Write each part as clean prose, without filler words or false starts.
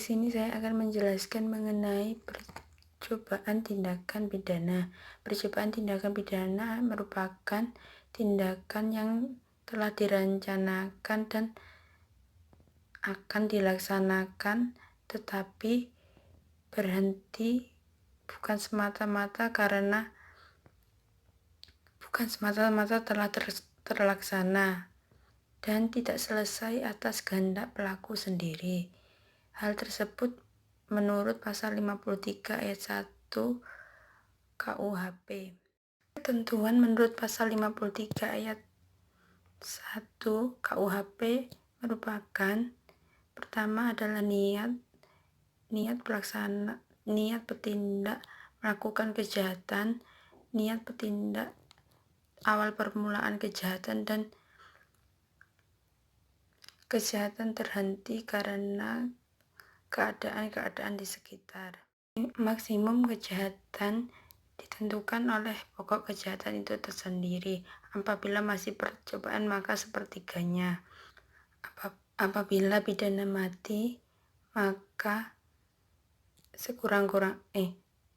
Di sini saya akan menjelaskan mengenai percobaan tindakan pidana. Percobaan tindakan pidana merupakan tindakan yang telah direncanakan dan akan dilaksanakan, tetapi berhenti bukan semata-mata telah terlaksana dan tidak selesai atas kehendak pelaku sendiri. Hal tersebut menurut pasal 53 ayat 1 KUHP. Ketentuan menurut pasal 53 ayat 1 KUHP merupakan: pertama adalah niat petindak melakukan kejahatan, niat petindak awal permulaan kejahatan, dan kejahatan terhenti karena keadaan di sekitar. Maksimum kejahatan ditentukan oleh pokok kejahatan itu tersendiri. Apabila masih percobaan, maka sepertiganya. Apabila pidana mati, maka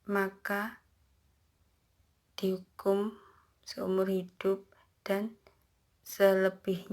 maka dihukum seumur hidup dan selebih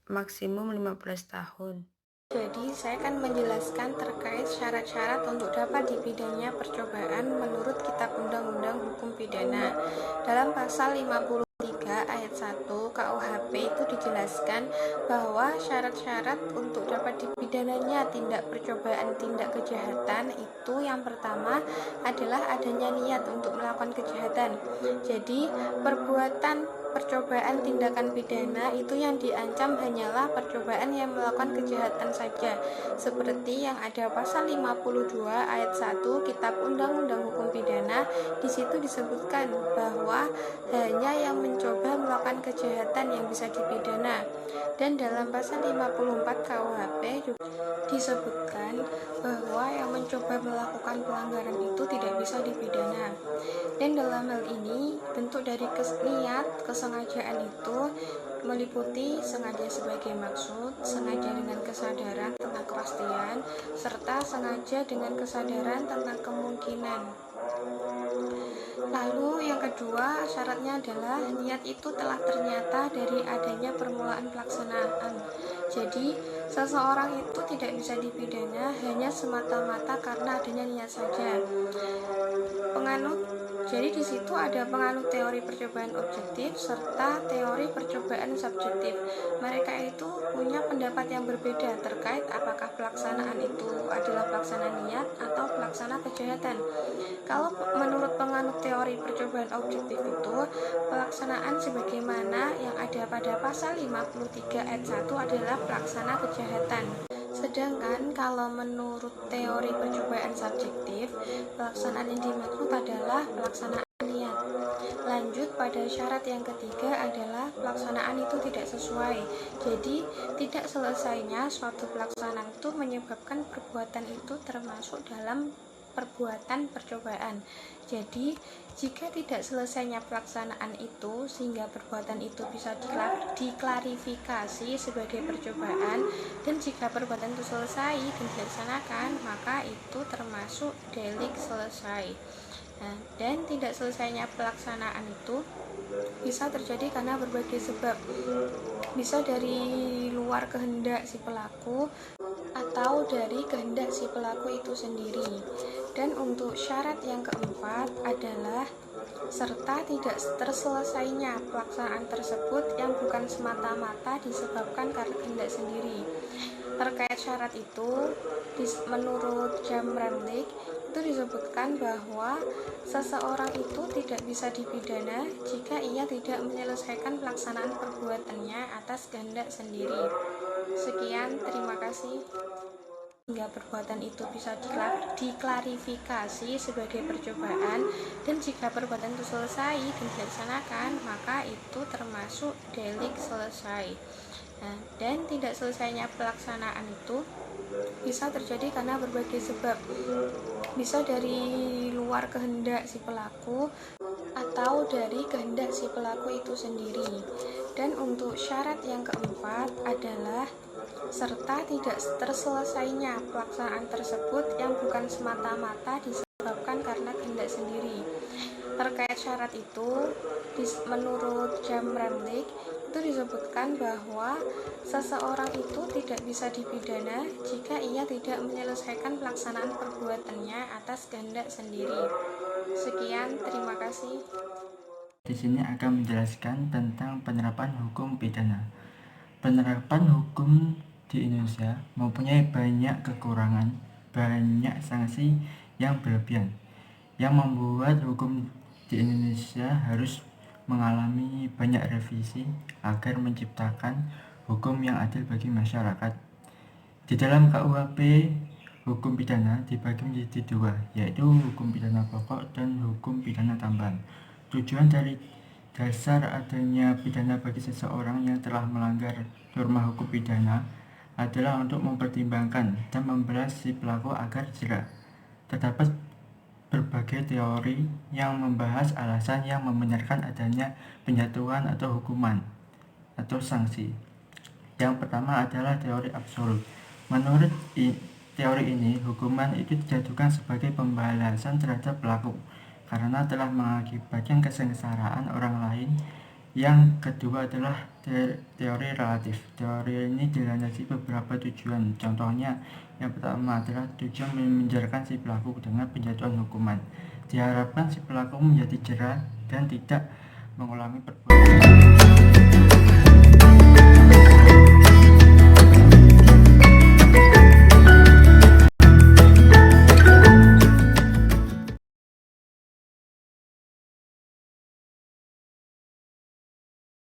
maksimum 15 tahun. Jadi saya akan menjelaskan terkait syarat-syarat untuk dapat dipidana percobaan menurut Kitab Undang-Undang Hukum Pidana. Dalam pasal 53 ayat 1 KUHP itu dijelaskan bahwa syarat-syarat untuk dapat dipidananya tindak percobaan tindak kejahatan itu yang pertama adalah adanya niat untuk melakukan kejahatan. Jadi perbuatan percobaan tindakan pidana itu yang diancam hanyalah percobaan yang melakukan kejahatan saja, seperti yang ada pasal 52 ayat 1 Kitab Undang-Undang Hukum Pidana. Di situ disebutkan bahwa hanya yang mencoba melakukan kejahatan yang bisa dipidana. Dan dalam pasal 54 KUHP juga disebutkan bahwa yang mencoba melakukan pelanggaran itu tidak bisa dipidana. Dan dalam hal ini bentuk dari kesengajaan itu meliputi sengaja sebagai maksud, sengaja dengan kesadaran tentang kepastian, serta sengaja dengan kesadaran tentang kemungkinan. Lalu yang kedua syaratnya adalah niat itu telah ternyata dari adanya permulaan pelaksanaan. Jadi seseorang itu tidak bisa dipidana hanya semata-mata karena adanya niat saja. Jadi di situ ada penganut teori percobaan objektif serta teori percobaan subjektif. Mereka itu punya pendapat yang berbeda terkait apakah pelaksanaan itu adalah pelaksanaan niat atau pelaksana kejahatan. Kalau menurut penganut teori percobaan objektif itu, pelaksanaan sebagaimana yang ada pada pasal 53 ayat 1 adalah pelaksana kejahatan. Sedangkan kalau menurut teori percobaan subjektif, pelaksanaan yang dimaksud adalah pelaksanaan niat. Lanjut pada syarat yang ketiga adalah pelaksanaan itu tidak sesuai. Jadi tidak selesainya suatu pelaksanaan itu menyebabkan perbuatan itu termasuk dalam perbuatan percobaan. Jadi jika tidak selesainya pelaksanaan itu sehingga perbuatan itu bisa diklarifikasi sebagai percobaan, dan jika perbuatan itu selesai dan dilaksanakan, maka itu termasuk delik selesai. Dan tidak selesainya pelaksanaan itu bisa terjadi karena berbagai sebab. Bisa dari luar kehendak si pelaku atau dari kehendak si pelaku itu sendiri. Dan untuk syarat yang keempat adalah serta tidak terselesainya pelaksanaan tersebut yang bukan semata-mata disebabkan karena kehendak sendiri. Terkait syarat itu, menurut Jamramlik itu disebutkan bahwa seseorang itu tidak bisa dipidana jika ia tidak menyelesaikan pelaksanaan perbuatannya atas kehendak sendiri. Sekian, terima kasih. Hingga perbuatan itu bisa diklarifikasi sebagai percobaan, dan jika perbuatan itu selesai dan dilaksanakan, maka itu termasuk delik selesai. Dan tidak selesainya pelaksanaan itu bisa terjadi karena berbagai sebab. Bisa dari luar kehendak si pelaku atau dari kehendak si pelaku itu sendiri. Dan untuk syarat yang keempat adalah serta tidak terselesainya pelaksanaan tersebut yang bukan semata-mata disebabkan karena kehendak sendiri. Terkait syarat itu, menurut Jam Remlich, itu disebutkan bahwa seseorang itu tidak bisa dipidana jika ia tidak menyelesaikan pelaksanaan perbuatannya atas kehendak sendiri. Sekian, terima kasih. Di sini akan menjelaskan tentang penerapan hukum pidana. Penerapan hukum di Indonesia mempunyai banyak kekurangan, banyak sanksi yang berlebihan, yang membuat hukum di Indonesia harus mengalami banyak revisi agar menciptakan hukum yang adil bagi masyarakat. Di dalam KUHP, hukum pidana dibagi menjadi dua, yaitu hukum pidana pokok dan hukum pidana tambahan. Tujuan dari dasar adanya pidana bagi seseorang yang telah melanggar norma hukum pidana adalah untuk mempertimbangkan dan membelas si pelaku agar jera. Terdapat berbagai teori yang membahas alasan yang membenarkan adanya penjatuhan atau hukuman atau sanksi. Yang pertama adalah teori absolut. Menurut teori ini, hukuman itu dijatuhkan sebagai pembalasan terhadap pelaku karena telah mengakibatkan kesengsaraan orang lain. Yang kedua adalah teori relatif. Teori ini dilandasi beberapa tujuan. Contohnya, yang pertama adalah tujuan memenjarakan si pelaku dengan penjatuhan hukuman. Diharapkan si pelaku menjadi jera dan tidak mengulangi perbuatan